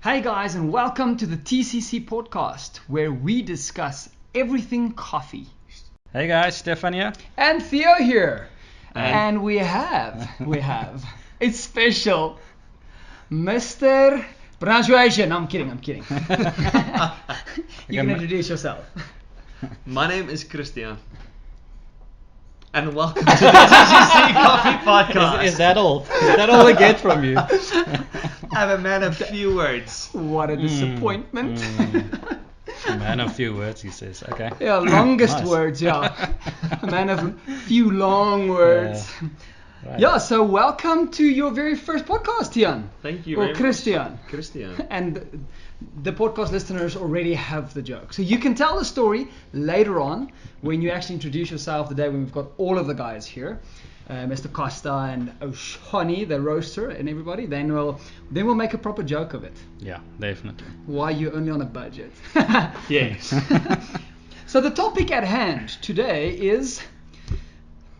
Hey guys, and welcome to the TCC podcast, where we discuss everything coffee. Hey guys, Stefan here. And Theo here. And we have a special Mr. Pronunciation. No, I'm kidding. You can introduce yourself. My name is Christiaan. And welcome to the TCC Coffee Podcast. Is that all? Is that all we get from you? I'm a man of few words. What a disappointment. A man of few words, he says. Okay. Yeah, longest Nice. words, yeah. A man of few long words. Right. Yeah, so welcome to your very first podcast, Tiaan. Thank you Or very Christiaan. much. Christiaan. And the podcast listeners already have the joke. So you can tell the story later on when you actually introduce yourself the day when we've got all of the guys here. Mr. Costa and Oshani, the roaster, and everybody. Then we'll make a proper joke of it. Yeah, definitely. Why you're only on a budget. Yes. So the topic at hand today is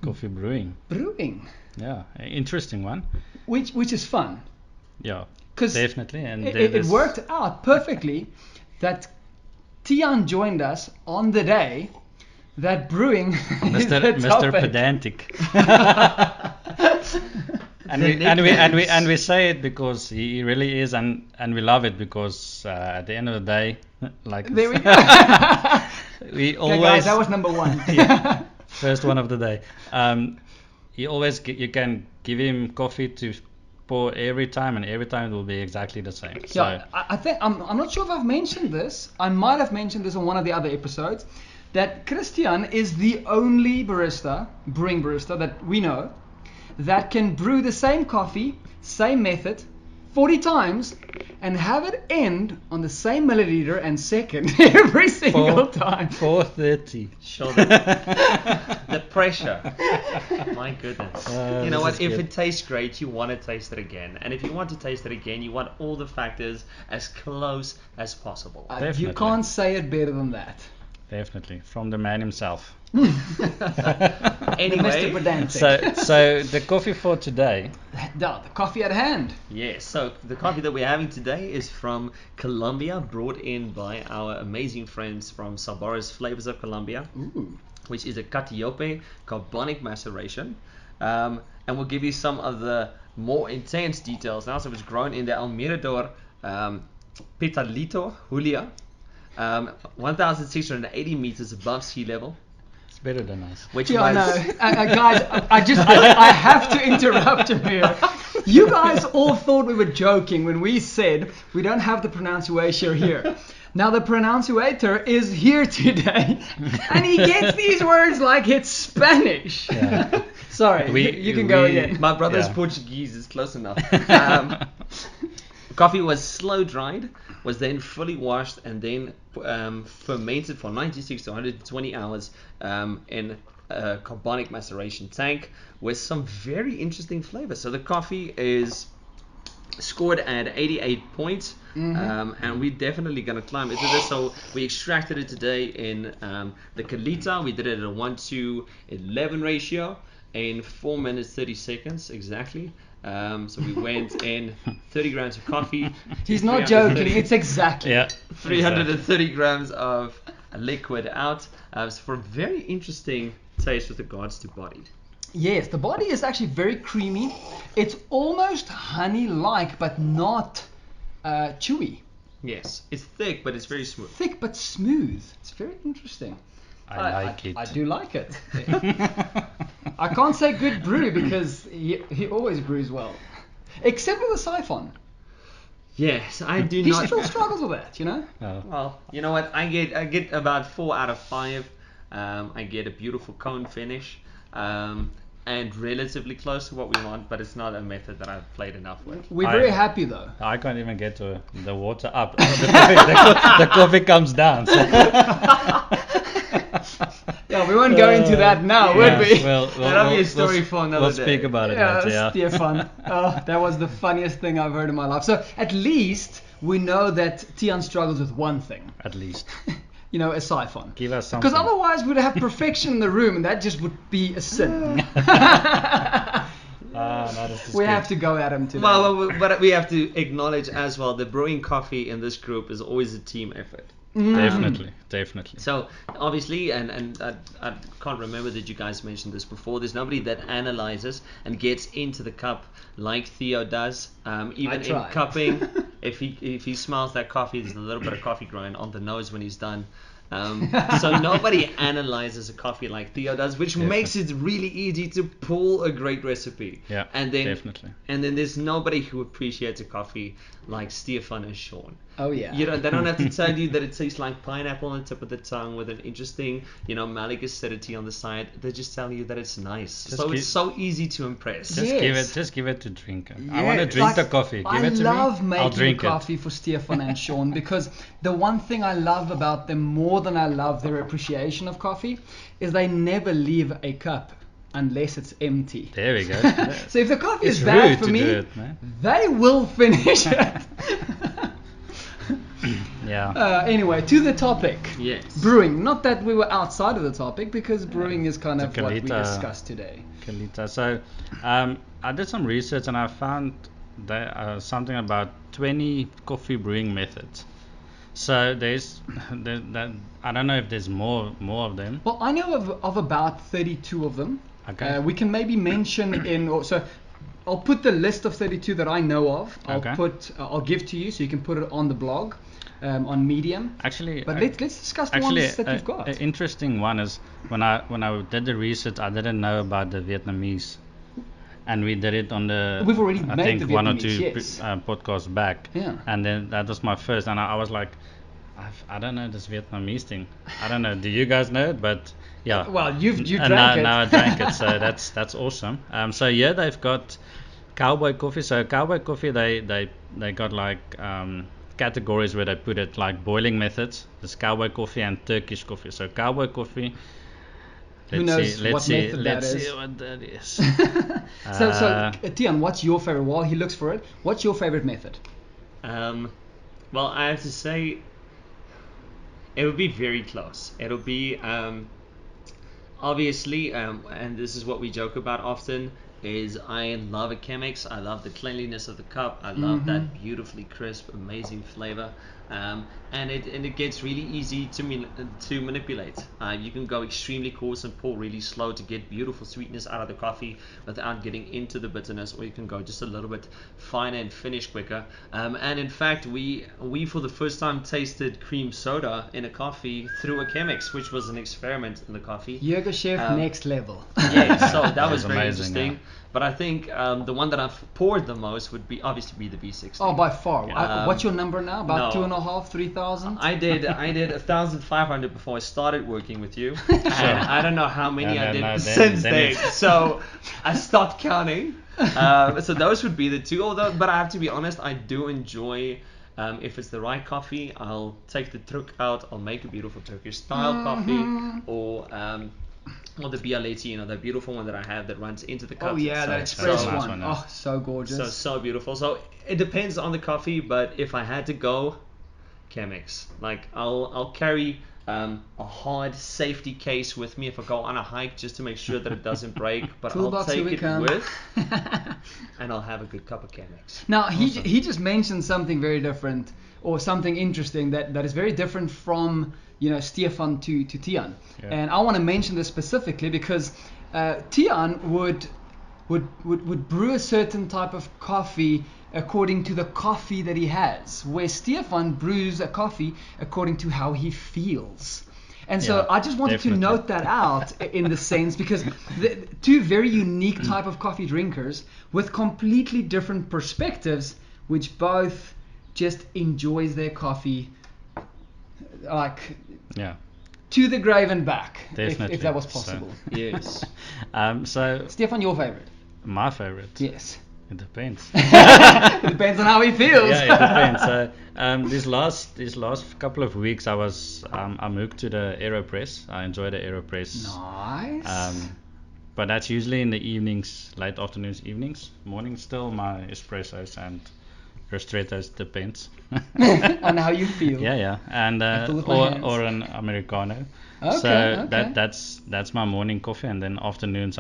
Coffee brewing. brewing, Yeah, interesting one. which is fun. Yeah, 'Cause definitely. And it worked out perfectly that Tiaan joined us on the day that brewing is the Mr. topic. Pedantic. and we say it because he really is, and we love it because at the end of the day, like There we go. we Okay, always guys, that was number one. Yeah. First one of the day. You can give him coffee to pour every time, and every time it will be exactly the same. So Yeah, I think I'm not sure if I've mentioned this. I might have mentioned this on one of the other episodes. That Christiaan is the only brewing barista that we know that can brew the same coffee, same method, 40 times, and have it end on the same milliliter and second every single time. 4:30. Shoulder. The pressure. My goodness. You know this what? is If good. it tastes great, you want to taste it again. And if you want to taste it again, you want all the factors as close as possible. You Definitely. can't say it better than that. Definitely, from the man himself. Mr. Anyway, Pedantic. So the coffee for today. The coffee at hand. yes, so the coffee that we're having today is from Colombia, brought in by our amazing friends from SABORES Flavours of Colombia, Ooh. which is a Catipoe Carbonic Maceration. And we'll give you some of the more intense details now. So it's grown in the Mirador, Pitalito, Huila, 1,680 meters above sea level. It's better than us. Which Yeah, I was know. Guys, I have to interrupt you here. You guys all thought we were joking when we said we don't have the pronunciator here. Now the pronunciator is here today, and he gets these words like it's Spanish. Yeah. Sorry, you can go again. My brother's Yeah. Portuguese is close enough. Coffee was slow dried, was then fully washed, and then fermented for 96 to 120 hours in a carbonic maceration tank with some very interesting flavors. So the coffee is scored at 88 points, and we're definitely going to climb into this. So we extracted it today in the Calita. We did it at a 1:11 ratio in 4 minutes 30 seconds exactly. So we went in 30 grams of coffee. He's not joking. 330 It's exactly. Yeah. 330 grams of liquid out. So for a very interesting taste with regards to body. Yes, the body is actually very creamy. It's almost honey-like, but not chewy. Yes, it's thick, but it's very smooth. Thick but smooth. It's very interesting. I like it. I do like it. I can't say good brew because he always brews well. Except with the siphon. Yes, I do He not. still struggles with that, you know? Oh. Well, you know what? I get about 4 out of 5. I get a beautiful cone finish, and relatively close to what we want, but it's not a method that I've played enough with. We're very happy though. I can't even get to the water up. The coffee comes down. So. Yeah, we won't go into that now, would we? That'll be a story for another We'll day. speak about it Yeah, later. Yeah. Stefan. Oh, that was the funniest thing I've heard in my life. So at least we know that Tiaan struggles with one thing. At least. You know, a siphon. Give us something. Because otherwise we'd have perfection in the room and that just would be a sin. that is We good. have to go at him today. But we have to acknowledge as well that brewing coffee in this group is always a team effort. Definitely. So obviously, and I can't remember that you guys mentioned this before. There's nobody that analyzes and gets into the cup like Theo does. Even in cupping, if he smells that coffee, there's a little bit of coffee growing on the nose when he's done. So nobody analyzes a coffee like Theo does, which makes it really easy to pull a great recipe. Yeah, and then definitely. And then there's nobody who appreciates a coffee like Stefan and Sean. Oh yeah. They don't have to tell you that it tastes like pineapple on the tip of the tongue with an interesting, malic acidity on the side. They just tell you that it's nice. It's so easy to impress. Just give it to drink. I want to drink the coffee. Give it to me. I love I'll drink making coffee for Stefan and Sean because the one thing I love about them more than I love their appreciation of coffee is they never leave a cup unless it's empty. There we go. So if the coffee It's is bad rude for to me, do it, man. they will finish it. Yeah. Anyway, to the topic. Yes. Brewing. Not that we were outside of the topic because brewing is kind of what we discussed today. Kalita. So I did some research and I found that, something about 20 coffee brewing methods. So there's I don't know if there's more of them. Well, I know of about 32 of them. Okay. We can maybe mention so I'll put the list of 32 that I know of. I'll give to you so you can put it on the blog, on Medium. Actually, but let's discuss the ones that you've got. An interesting one is when I did the research, I didn't know about the Vietnamese, and we did it on the We've already I made think the one or Vietnamese, two podcasts back. Yeah. And then that was my first, and I was like, I don't know this Vietnamese thing. I don't know. Do you guys know it? But yeah. Well, you and drank it. now I drank it, so that's awesome. So here they've got Cowboy coffee. So Cowboy coffee, they got like categories where they put it like boiling methods. There's Cowboy coffee and Turkish coffee. So Cowboy coffee. Let's see what that is. So Tiaan, what's your favorite? While he looks for it, what's your favorite method? Well, I have to say, it would be very close. It'll be obviously, and this is what we joke about often, is I love a Chemex. I love the cleanliness of the cup. I love that beautifully crisp, amazing flavor. And it gets really easy to manipulate. You can go extremely coarse and pour really slow to get beautiful sweetness out of the coffee without getting into the bitterness, or you can go just a little bit finer and finish quicker. And in fact, we for the first time tasted cream soda in a coffee through a Chemex, which was an experiment in the coffee. Yoga Chef next level. Yeah, so that was very amazing, interesting. yeah. But I think the one that I've poured the most would be obviously the V60. Oh, by far. What's your number now? About no. 2.5, 3,000? I did 1,500 before I started working with you, and I don't know how many I did since then. So I stopped counting. So those would be the two. But I have to be honest, I do enjoy. If it's the right coffee, I'll take the truck out. I'll make a beautiful Turkish style coffee, or the Pitalito, the beautiful one that I have that runs into the cup. Oh yeah, that express one. Oh, so gorgeous. So beautiful. So it depends on the coffee, but if I had to go, Chemex. Like I'll carry a hard safety case with me if I go on a hike just to make sure that it doesn't break. But I'll take it with, and I'll have a good cup of Chemex. Now he just mentioned something very different, or something interesting that is very different from Stefan to Tiaan. Yeah. And I want to mention this specifically because Tiaan would brew a certain type of coffee according to the coffee that he has, where Stefan brews a coffee according to how he feels. And so I just wanted to note that out in the sense, because two very unique type of coffee drinkers with completely different perspectives, which both just enjoys their coffee like to the grave and back, if that was possible. So, yes. So Stefan, your favorite? My favorite? Yes. It depends. It depends on how he feels. Yeah, it depends. So these last couple of weeks, I'm hooked to the AeroPress. I enjoy the AeroPress. Nice. But that's usually in the evenings, late afternoons, evenings. Mornings still my espressos and ristrettos, depends. On how you feel. Yeah. And or an Americano. Okay, so that's my morning coffee, and then afternoons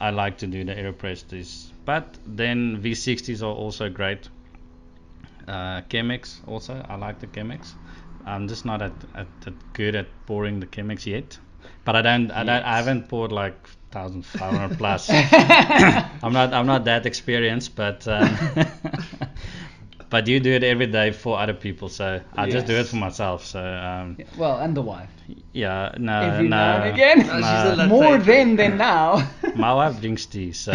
I like to do the AeroPress. But then V60s are also great. Chemex also, I like the Chemex. I'm just not at good at pouring the Chemex yet. But I haven't poured like 1,500 plus. I'm not that experienced, but but you do it every day for other people, so I just do it for myself. So well, and the wife. Yeah, no, Every no, now and again. No, she's a latte More drinker. than now. My wife drinks tea, so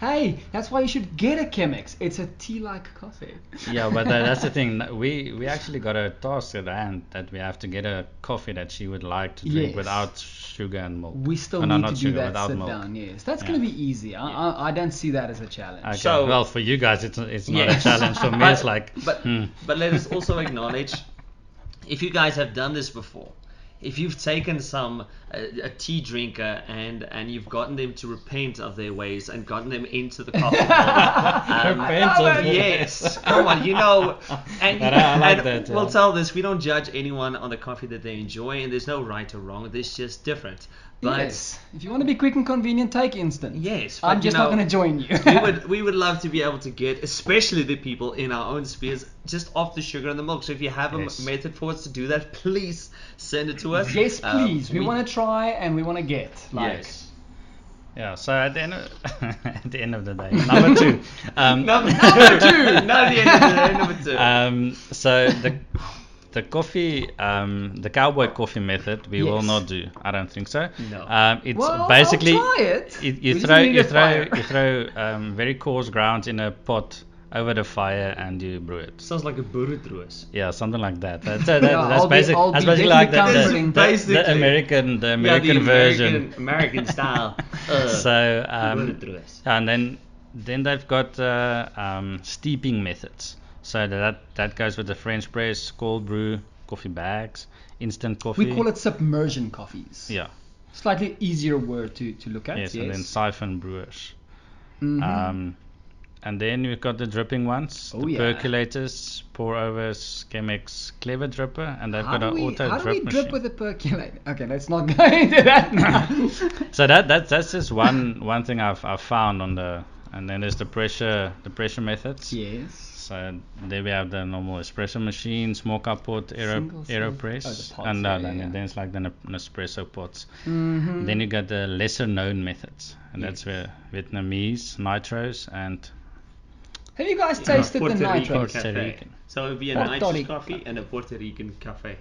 Hey, that's why you should get a Chemex. It's a tea-like coffee. yeah. But that's the thing. We actually got a task at hand that we have to get a coffee that she would like to drink Yes. without sugar and milk. We still Oh, no, need not to do sugar, that without sit milk. down. Yes, that's Yeah. going to be easy. I don't see that as a challenge. Okay. So- well, for you guys, it's not Yes. a challenge. For me, But- it's like. But let us also acknowledge, if you guys have done this before, if you've taken a tea drinker and you've gotten them to repent of their ways and gotten them into the coffee world, Repent of their yes, come on, you know, and, But I like and that, we'll yeah. tell this: we don't judge anyone on the coffee that they enjoy, and there's no right or wrong. There's just different. But Yes. If you want to be quick and convenient, take instant. yes, I'm but, just you know, not going to join you. we would love to be able to get, especially the people in our own spheres, just off the sugar and the milk. So if you have a Yes. method for us to do that, please send it to us. Yes, please. We want to try and we want to get. Like, Yes. Yeah. So at the end of the day, number two. Number two. Not the end of the day. Number two. So the coffee, the Cowboy coffee method, we will Yes. not do. I don't think so. No. It's Well, basically I'll try it. You We just throw need a fire. very coarse grounds in a pot over the fire and you brew it. Sounds like a boerentroos. Yeah, something like that. That's I'll be basically like definitely the comforting. American Yeah, the version. American style. So Boerentroos. and then they've got steeping methods. So that goes with the French press, cold brew, coffee bags, instant coffee. we call it submersion coffees. Yeah. Slightly easier word to look at. Yes, and then siphon brewers. Mhm. And then we've got the dripping ones, Oh, the yeah. percolators, pour overs, Chemex clever dripper, and they've got an auto how do we drip drip machine. with a percolator? Okay, let's not go into that now. So that's just one thing I've found on the, and then there's the pressure methods. Yes. So there we have the normal espresso machine, smoker pot, Single serve. AeroPress, Oh, the pots, and yeah, then yeah. it's like the Nespresso pots. Mhm. Then you got the lesser known methods, and that's where Vietnamese, nitros, and Have you guys tasted the Puerto Rican nitro? Puerto cafe. Rican. So it would be a Puerto nitrous Rican. coffee and a Puerto Rican cafe.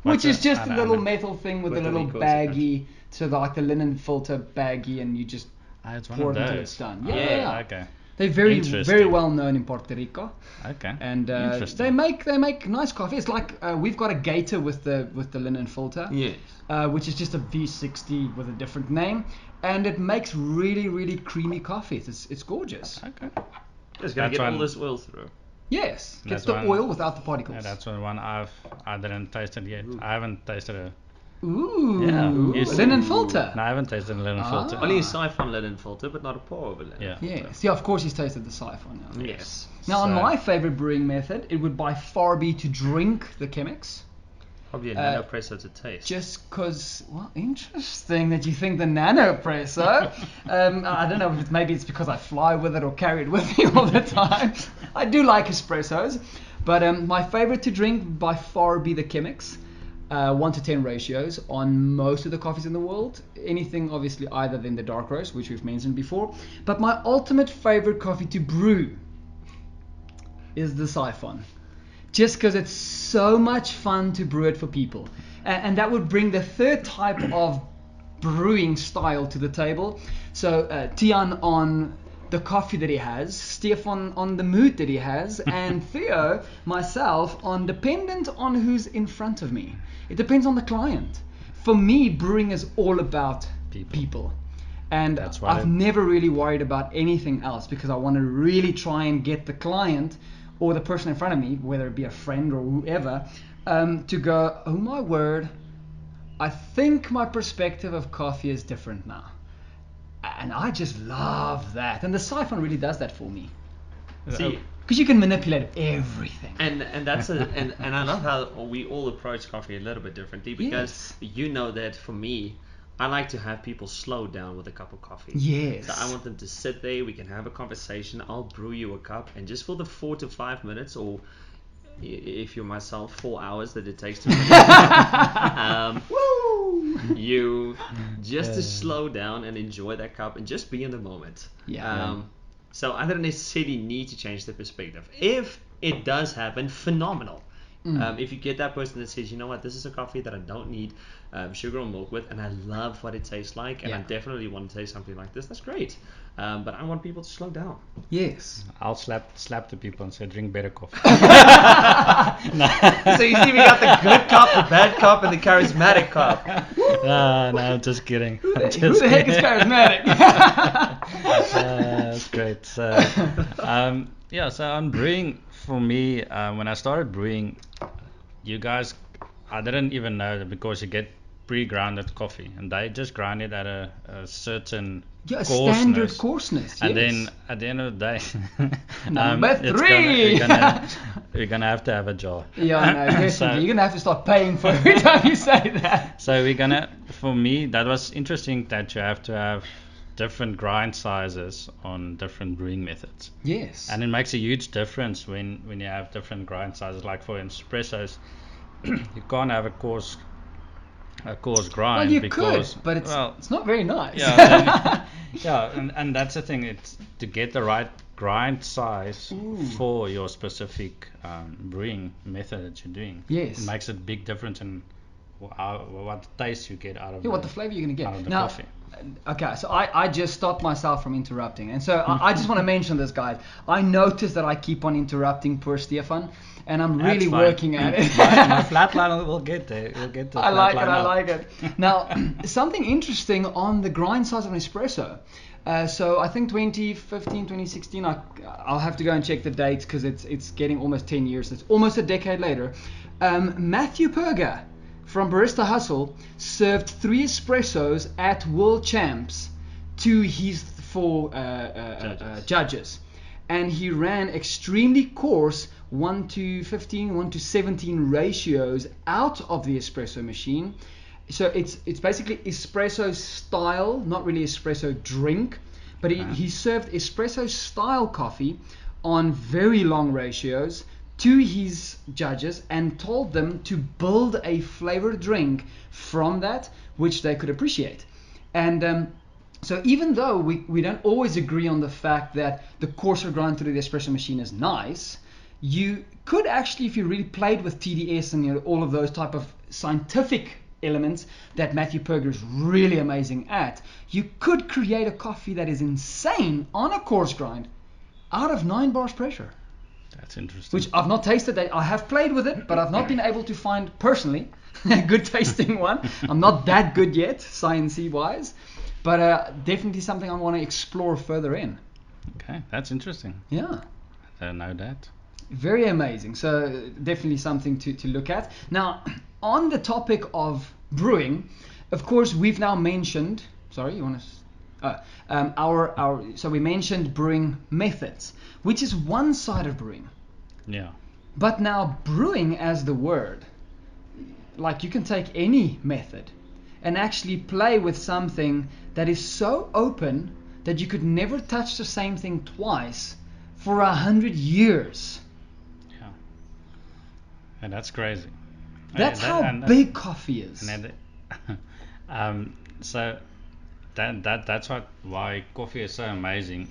Which is just I a don't little know. metal thing with a Puerto little Rico is a baggie, so like the linen filter baggie, and you just it's one pour of it until those. it's done. Oh, Yeah. Okay. They're very Interesting. well known in Puerto Rico, Okay. and Interesting. they make nice coffee. It's like we've got a Gator with the linen filter, Yes. which is just a V60 with a different name, and it makes really creamy coffee. It's gorgeous. Okay. Just gotta That's get all one- this oil through. Yes, That's gets the one- oil without the Yeah, particles. that's the one I didn't taste it yet. I haven't tasted it. Ooh, Yeah, you see. linen filter. No, I haven't tasted a linen filter. Only a siphon linen filter, but not a pour over linen. Yeah. Yes, yeah, of course he's tasted the siphon now. Yes. Now, on So- my favorite brewing method, it would by far be to drink the Chemex. Probably a nanopresso to taste. Just because, well, interesting that you think the nanopresso. I don't know if maybe it's because I fly with it or carry it with me all the time. I do like espressos, but my favorite to drink by far be the Chemex. 1-to-10 ratios on most of the coffees in the world. Anything obviously either than the dark roast, which we've mentioned before. But my ultimate favorite coffee to brew is the siphon. Just because it's so much fun to brew it for people. And that would bring the third type of brewing style to the table. So Tiaan on the coffee that he has, Stefan on the mood that he has, and Theo, myself, on dependent on who's in front of me. It depends on the client. For me, brewing is all about people. And That's why I've never really worried about anything else because I want to really try and get the client or the person in front of me, whether it be a friend or whoever, to go, oh my word, I think my perspective of coffee is different now. And I just love that. And the siphon really does that for me. See, Because you can manipulate everything. and that's and I love how we all approach coffee a little bit differently because you know that for me, I like to have people slow down with a cup of coffee. Yes. So I want them to sit there, we can have a conversation, I'll brew you a cup, and just for the 4 to 5 minutes, or if you're myself, 4 hours that it takes to you just to slow down and enjoy that cup and just be in the moment. So I don't necessarily need to change the perspective. If it does happen, phenomenal. If you get that person that says, you know what, this is a coffee that I don't need sugar or milk with, and I love what it tastes like, and I definitely want to taste something like this, that's great. But I want people to slow down. Yes. I'll slap the people and say, drink better coffee. So you see, we got the good cup, the bad cup, and the charismatic cup. No, just kidding. Who the heck is charismatic? That's great. So, so on brewing, for me, when I started brewing, you guys, I didn't even know that, because you get pre-grounded coffee, and they just grind it at a certain standard coarseness. And then at the end of the day, number 3, we're gonna have to have a jar. Yeah, no, definitely. So, you're gonna have to start paying for every time you say that. So for me, that was interesting that you have to have different grind sizes on different brewing methods. Yes. And it makes a huge difference when you have different grind sizes. Like for espressos, you can't have a coarse grind. Well, you because, could, but it's not very nice. And that's the thing. It's to get the right grind size for your specific brewing method that you're doing. Yes. It makes a big difference in what taste you get out of what the flavor you're going to get out of the now, coffee. Okay, so I just stopped myself from interrupting, and so I just want to mention this, guys. I noticed that I keep on interrupting poor Stefan, and I'm really working at it. my flatline will get there. We'll get to I like it. Now, something interesting on the grind size of an espresso. So I think 2015, 2016, I'll have to go and check the dates because it's getting almost 10 years. It's almost a decade later. Matthew Perger from Barista Hustle served 3 espressos at World Champs to his 4 judges. And he ran extremely coarse 1:15, 1:17 ratios out of the espresso machine. So it's basically espresso style, not really espresso drink, but he served espresso style coffee on very long ratios to his judges and told them to build a flavored drink from that, which they could appreciate. And so even though we don't always agree on the fact that the coarser grind through the espresso machine is nice, you could actually, if you really played with TDS and all of those type of scientific elements that Matthew Perger is really amazing at, you could create a coffee that is insane on a coarse grind out of 9 bars pressure. That's interesting. Which I've not tasted. I have played with it, but I've not been able to find personally a good tasting one. I'm not that good yet, sciencey wise, but definitely something I want to explore further in. Okay, that's interesting. Yeah. I don't know that. Very amazing. So definitely something to look at. Now, on the topic of brewing, of course, we've now mentioned. Sorry, you want to? So we mentioned brewing methods, which is one side of brewing. Yeah. But now brewing as the word, like you can take any method and actually play with something that is so open that you could never touch the same thing twice for 100 years. Yeah. And that's crazy. That's how big coffee is. So that's why coffee is so amazing.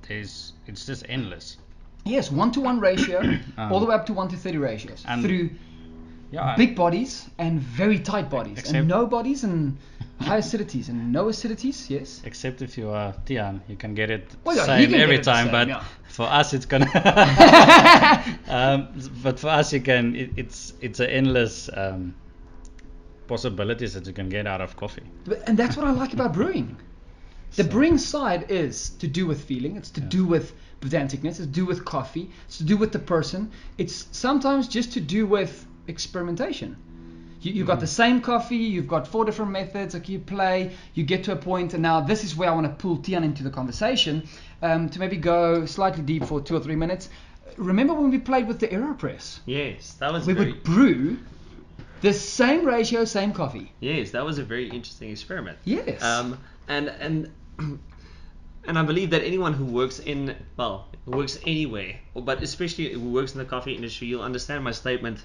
It's just endless. Yes, 1-to-1 ratio, all the way up to 1-to-30 ratios through big bodies and very tight bodies, and no bodies and high acidities and no acidities. Yes. Except if you are Tiaan, you can get it same every time. But for us, it's gonna. But for us, you can. It's an endless. Possibilities that you can get out of coffee. And that's what I like about brewing. The brewing side is to do with feeling, it's to do with pedanticness, it's to do with coffee, it's to do with the person, it's sometimes just to do with experimentation. You've got the same coffee, you've got 4 different methods, like you play, you get to a point, and now this is where I want to pull Tiaan into the conversation, to maybe go slightly deep for 2 or 3 minutes. Remember when we played with the AeroPress? Yes, that was we would brew The same ratio, same coffee. Yes, that was a very interesting experiment. Yes. And I believe that anyone who works works anywhere, but especially who works in the coffee industry, you'll understand my statement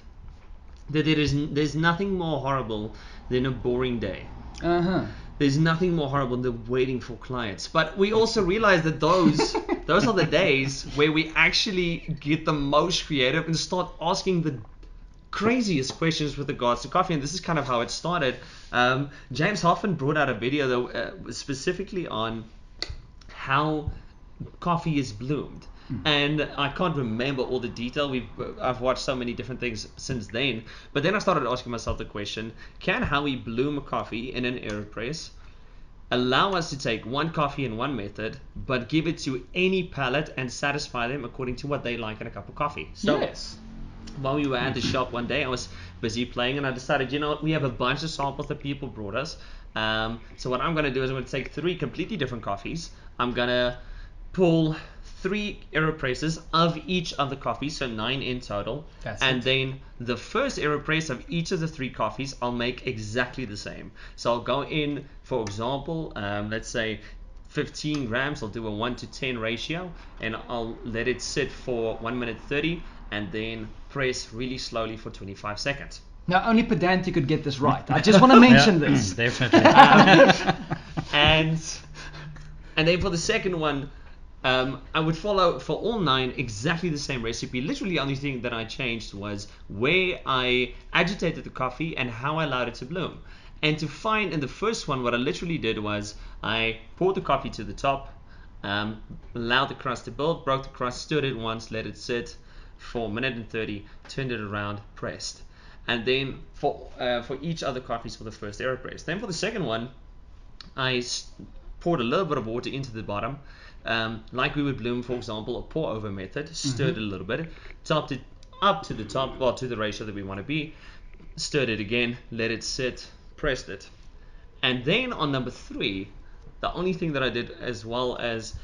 that there's nothing more horrible than a boring day. There's nothing more horrible than waiting for clients. But we also realize that those are the days where we actually get the most creative and start asking the craziest questions with regards to coffee. And this is kind of how it started. James Hoffman brought out a video that specifically on how coffee is bloomed. And I can't remember all the detail. I've watched so many different things since then. But then I started asking myself the question, can how we bloom a coffee in an AeroPress allow us to take one coffee in one method, but give it to any palate and satisfy them according to what they like in a cup of coffee? So yes. While we were at the shop one day, I was busy playing, and I decided, we have a bunch of samples that people brought us. So what I'm going to do is I'm going to take 3 completely different coffees. I'm going to pull 3 AeroPresses of each of the coffees, so 9 in total. Then the first AeroPress of each of the 3 coffees, I'll make exactly the same. So I'll go in, for example, let's say 15 grams, I'll do a 1:10 ratio, and I'll let it sit for 1 minute 30, and then press really slowly for 25 seconds. Now, only Pedantic could get this right. I just want to mention this. Definitely. And then for the second one, I would follow for all 9 exactly the same recipe. Literally the only thing that I changed was where I agitated the coffee and how I allowed it to bloom. And to find in the first one, what I literally did was I poured the coffee to the top, allowed the crust to build, broke the crust, stirred it once, let it sit for 1 minute and 30, turned it around, pressed. And then for each other coffees for the first AeroPress. Then for the second one, I poured a little bit of water into the bottom, like we would bloom, for example, a pour over method, stirred it a little bit, topped it up to the top, well, to the ratio that we want to be, stirred it again, let it sit, pressed it. And then on number 3, the only thing that I did as well as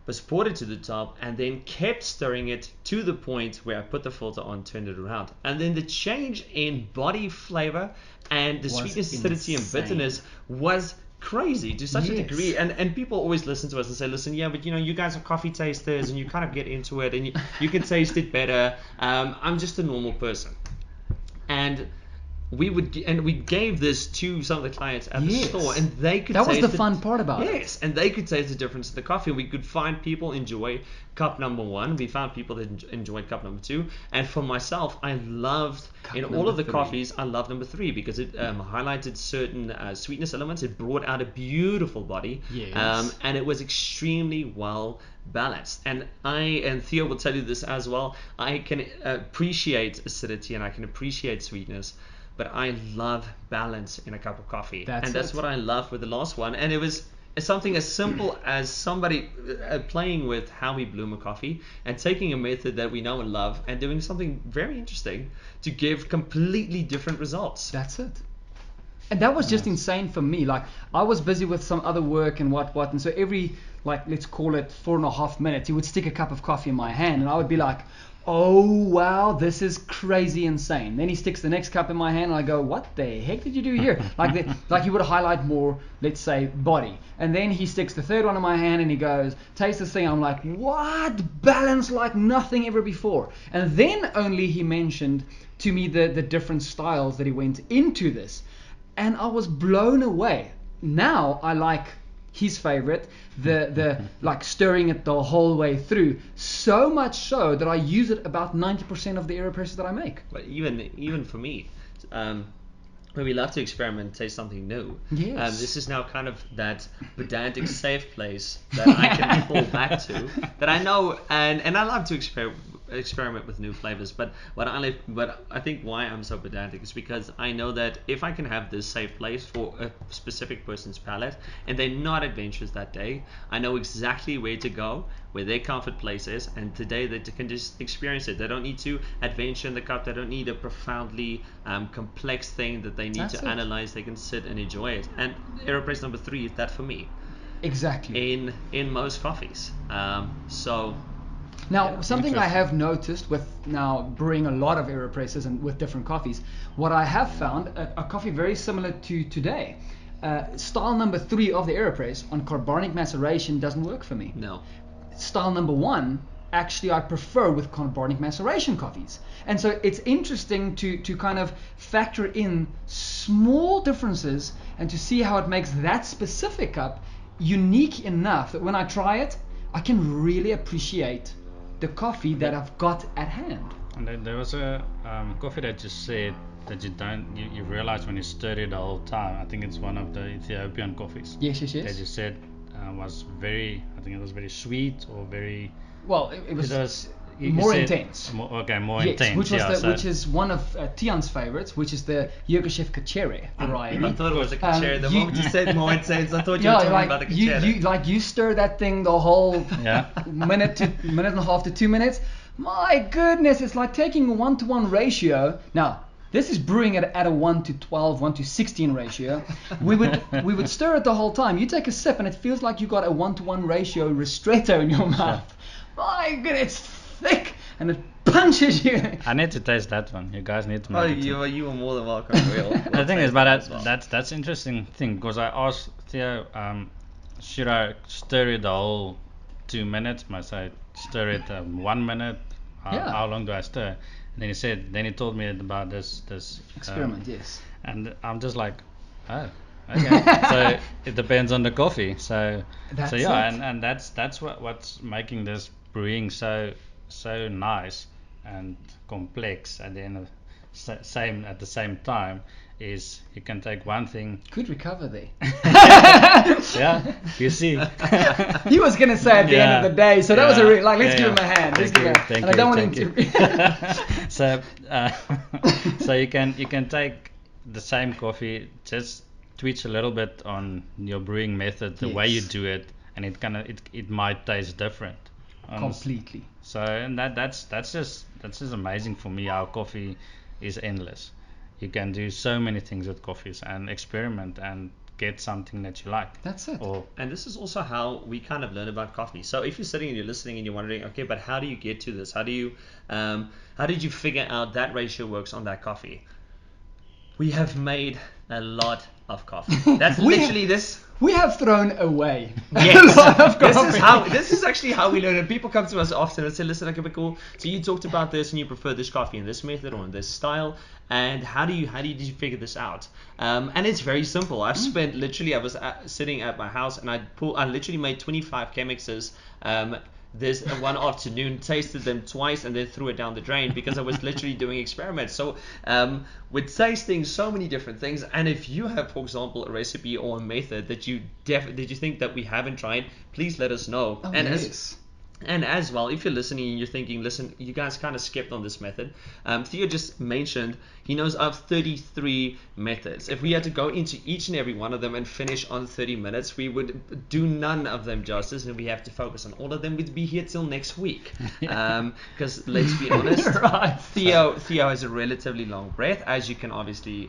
was poured it to the top and then kept stirring it to the point where I put the filter on, turned it around. And then the change in body flavor and the sweetness, acidity, and bitterness was crazy to such a degree. And people always listen to us and say, listen, but you guys are coffee tasters and you kind of get into it and you can taste it better. I'm just a normal person. And we gave this to some of the clients at the store, and they could taste it. That was the fun part about it. Yes, and they could taste the difference in the coffee. We could find people enjoy cup number 1. We found people that enjoyed cup number 2. And for myself, I loved, in all of the coffees, I loved number 3 because it highlighted certain sweetness elements. It brought out a beautiful body. Yes. And it was extremely well balanced. And Theo will tell you this as well, I can appreciate acidity and I can appreciate sweetness, but I love balance in a cup of coffee. That's what I love with the last one. And it was something as simple as somebody playing with how we bloom a coffee and taking a method that we know and love and doing something very interesting to give completely different results. That's it. And that was just insane for me. Like, I was busy with some other work and what, and so every, let's call it 4.5 minutes, he would stick a cup of coffee in my hand, and I would be like, oh wow, this is crazy insane. Then he sticks the next cup in my hand and I go, what the heck did you do here? Like he would highlight more, let's say, body. And then he sticks the third one in my hand and he goes, taste this thing. I'm like, what? Balance like nothing ever before. And then only he mentioned to me the different styles that he went into this. And I was blown away. Now I like his favorite, the like stirring it the whole way through, so much so that I use it about 90% of the AeroPresses that I make. But even for me, when we love to experiment, taste something new. Yes. This is now kind of that pedantic safe place that I can fall back to, that I know, and I love to experiment with new flavors. But I think why I'm so pedantic is because I know that if I can have this safe place for a specific person's palate and they're not adventurous that day, I know exactly where to go, where their comfort place is, and today they can just experience it. They don't need to adventure in the cup. They don't need a profoundly complex thing that they need to analyze. They can sit and enjoy it. And AeroPress number 3 is that for me. Exactly. In most coffees. So Now, something I interesting. have noticed with now brewing a lot of AeroPresses and with different coffees, what I have found, a coffee very similar to today, style number 3 of the AeroPress on carbonic maceration doesn't work for me. No. Style number 1, actually I prefer with carbonic maceration coffees. And so it's interesting to kind of factor in small differences and to see how it makes that specific cup unique enough that when I try it, I can really appreciate the coffee that I've got at hand. And there was a coffee that you said that you realize when you stir it the whole time. I think it's one of the Ethiopian coffees. Yes. That you said was very, I think it was very sweet or very. Well, it was you more said intense. More Yes, intense. which is one of Tiaan's favorites, which is the Yogurchef Kachere variety. I thought it was a kachere. The moment you said more intense, I thought you were Yeah, talking about the kachere. you stir that thing the whole minute and a half to 2 minutes. My goodness, it's like taking a 1-to-1 ratio. Now, this is brewing at a 1-to-12, 1-to-16 ratio. We would stir it the whole time. You take a sip and it feels like you got a 1-to-1 ratio ristretto in your mouth. My goodness, it's thick and it punches you. I need to taste that one. You guys need to make it. You are more than welcome. The thing is, but that's interesting thing, because I asked Theo, should I stir it the whole 2 minutes? Must I stir it 1 minute? How long do I stir? And then he told me about this Experiment, yes. And I'm just like, oh, okay. So it depends on the coffee. So and that's what's making this brewing so nice and complex at the end of at the same time, is you can take one thing. Good recover there. Yeah, you see. He was gonna say at the end of the day, so that was a let's give him a hand. Thank you. I don't want him to. So you can take the same coffee, just tweak a little bit on your brewing method, the way you do it, and it might taste different. Completely. So and that's just amazing for me. How coffee is endless. You can do so many things with coffees and experiment and get something that you like. That's it. And this is also how we kind of learn about coffee. So if you're sitting and you're listening and you're wondering, okay, but how do you get to this? How did you figure out that ratio works on that coffee? We have made a lot of coffee. That's literally this. We have thrown away a lot of coffee. This is actually how we learn. And people come to us often and say, listen, okay, but cool. So you talked about this and you prefer this coffee in this method or in this style. And how did you figure this out? And it's very simple. I was sitting at my house and I literally made 25 chemixes. This one afternoon, tasted them twice and then threw it down the drain because I was literally doing experiments. So with tasting so many different things, and if you have, for example, a recipe or a method that you think that we haven't tried, please let us know. And as well, if you're listening and you're thinking, listen, you guys kind of skipped on this method. Theo just mentioned he knows of 33 methods. If we had to go into each and every one of them and finish on 30 minutes, we would do none of them justice, and we have to focus on all of them. We'd be here till next week. Because let's be honest, Theo has a relatively long breath, as you can obviously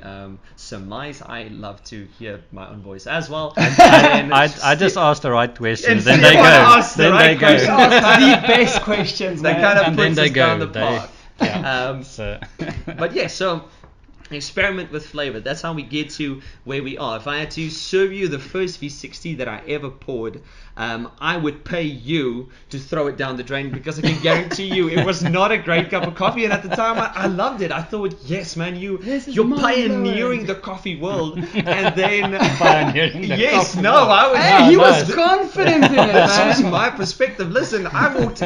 surmise. I love to hear my own voice as well. I just asked the right questions, then they go. The best questions. They kind of puts us down the path. But so experiment with flavor. That's how we get to where we are. If I had to serve you the first V60 that I ever poured, I would pay you to throw it down the drain, because I can guarantee you it was not a great cup of coffee. And at the time I loved it. I thought, yes man, you're pioneering the coffee world. And then he was confident in it. That was my perspective. Listen, I walked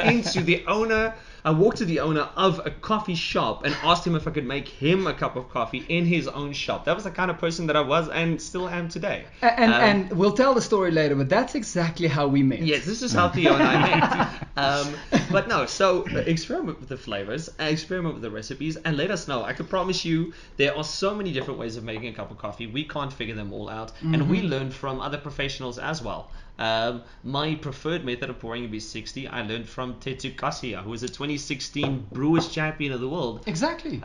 to the owner of a coffee shop and asked him if I could make him a cup of coffee in his own shop. That was the kind of person that I was and still am today. And we'll tell the story later, but that's exactly how we met. Yes, this is how Theo and I met. But no, so experiment with the flavors, experiment with the recipes, and let us know. I can promise you there are so many different ways of making a cup of coffee. We can't figure them all out. And we learn from other professionals as well. My preferred method of pouring a V60, I learned from Tetu Kasia, who was a 2016 Brewers Champion of the world. Exactly.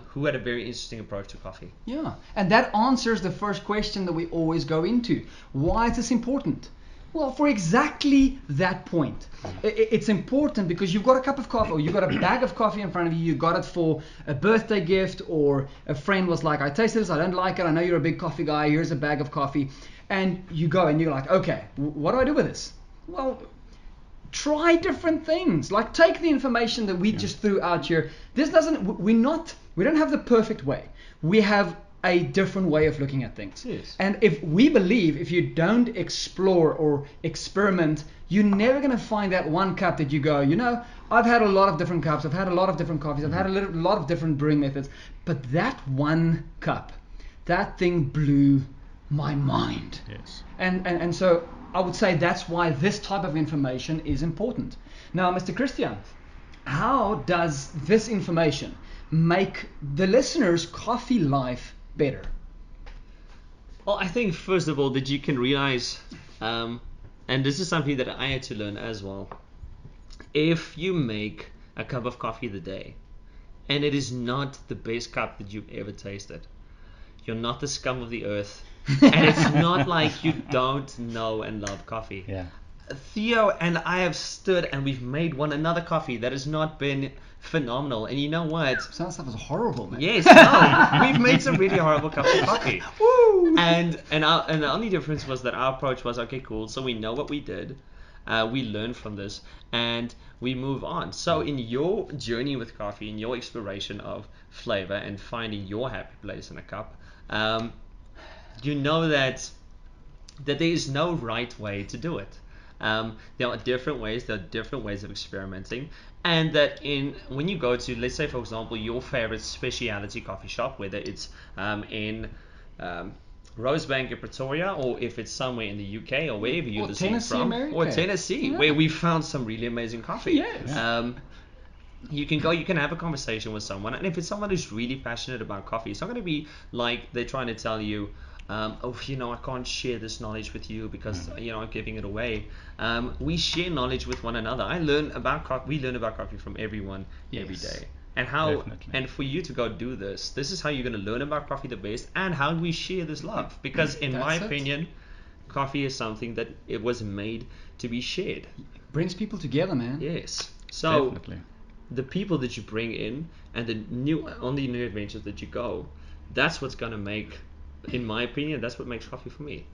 Who had a very interesting approach to coffee. Yeah, and that answers the first question that we always go into. Why is this important? Well, for exactly that point. It's important because you've got a cup of coffee or you've got a bag of coffee in front of you. You got it for a birthday gift, or a friend was like, I tasted this, I don't like it, I know you're a big coffee guy, here's a bag of coffee. And you go and you're like, okay, what do I do with this? Well, try different things. Like, take the information that we just threw out here. We don't have the perfect way. We have a different way of looking at things. Yes. And if you don't explore or experiment, you're never going to find that one cup that you go, I've had a lot of different cups, I've had a lot of different coffees, I've had a lot of different brewing methods, but that one cup, that thing blew my mind. Yes. And so I would say that's why this type of information is important. Now, Mr. Christiaan, how does this information make the listener's coffee life better? Well, I think first of all that you can realize, and this is something that I had to learn as well, if you make a cup of coffee the day and it is not the best cup that you've ever tasted, you're not the scum of the earth, and it's not like you don't know and love coffee. Yeah. Theo and I have stood and we've made another coffee that has not been phenomenal, and you know what? Some stuff is horrible, man. Yes, no, we've made some really horrible cups of coffee. Woo! And the only difference was that our approach was, okay, cool, so we know what we did, we learn from this, and we move on. So in your journey with coffee, in your exploration of flavor and finding your happy place in a cup, you know that there is no right way to do it. There are different ways of experimenting, and that when you go to, let's say for example, your favorite specialty coffee shop, whether it's in Rosebank in Pretoria, or if it's somewhere in the UK or wherever you're listening from, America. or Tennessee, where we found some really amazing coffee. Yes. You can go, you can have a conversation with someone, and if it's someone who's really passionate about coffee, it's not going to be like they're trying to tell you, I can't share this knowledge with you because I'm giving it away. We share knowledge with one another. We learn about coffee from everyone every day. And and for you to go do this is how you're going to learn about coffee the best, and how we share this love. Because in my opinion, coffee is something that it was made to be shared. Brings people together, man. Yes. So Definitely. the people that you bring in and the new adventures that you go, that's what's going to make, in my opinion, that's what makes coffee for me.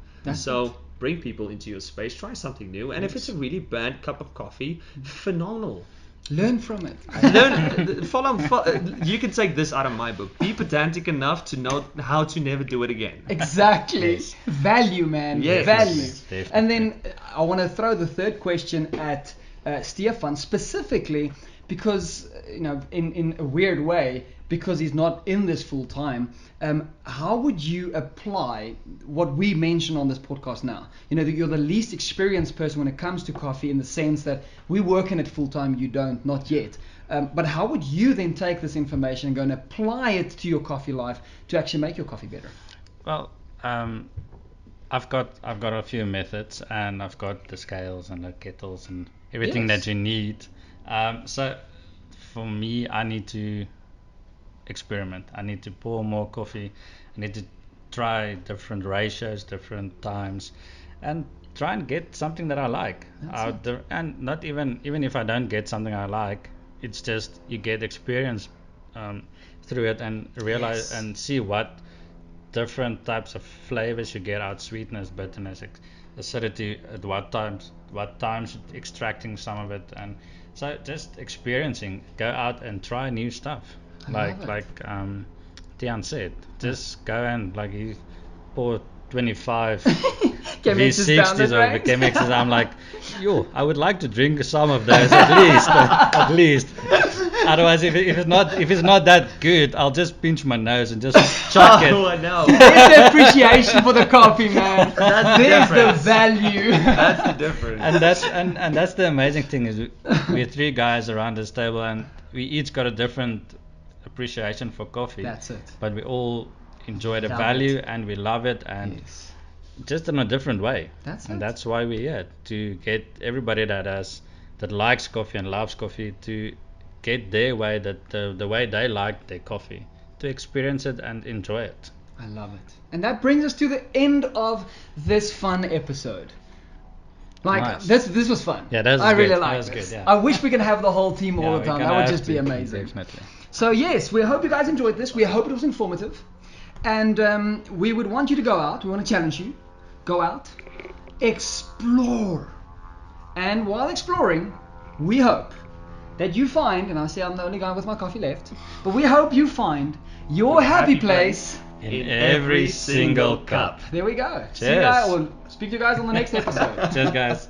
Bring people into your space, try something new, and if it's a really bad cup of coffee, phenomenal. Learn from it. Follow. You can take this out of my book. Be pedantic enough to know how to never do it again. Exactly. Yes. Value, man. Yes. Value. Definitely. And then I want to throw the third question at Stefan, specifically because, in a weird way, because he's not in this full time, how would you apply what we mentioned on this podcast now? That you're the least experienced person when it comes to coffee, in the sense that we work in it full time, you don't, not yet. But how would you then take this information and go and apply it to your coffee life to actually make your coffee better? Well, I've got a few methods, and I've got the scales and the kettles and everything that you need. So for me, I need to experiment. I need to pour more coffee. I need to try different ratios, different times, and try and get something that I like out there. And not even if I don't get something I like, it's just you get experience through it, and realize and see what different types of flavors you get out: sweetness, bitterness, acidity, at what times extracting some of it. And so just experiencing, go out and try new stuff. Like Tiaan said, just go and he poured 25 V60s over Chemexes. I'm like, I would like to drink some of those at least. Otherwise, if it's not that good, I'll just pinch my nose and just chuck it. Oh, I know. There's the appreciation for the coffee, man. There's the value. That's the difference. And that's the amazing thing, is we're three guys around this table, and we each got a different appreciation for coffee. That's it. But we all enjoy the value and we love it, and just in a different way. That's why we're here, to get everybody that likes coffee and loves coffee to get their way, that the way they like their coffee, to experience it and enjoy it. I love it. And that brings us to the end of this fun episode. Like Nice. this was fun. Yeah, that was I really good. like That was this. good, yeah. I wish we could have the whole team all Yeah, the we're time. gonna That would have just be to, amazing. Definitely. So yes, we hope you guys enjoyed this. We hope it was informative, and we would want you to go out. We want to challenge you. Go out, explore, and while exploring, we hope that you find. And I say I'm the only guy with my coffee left, but we hope you find your happy place. In every single cup. There we go. See you Cheers. guys. We'll speak to you guys on the next episode. Cheers, guys.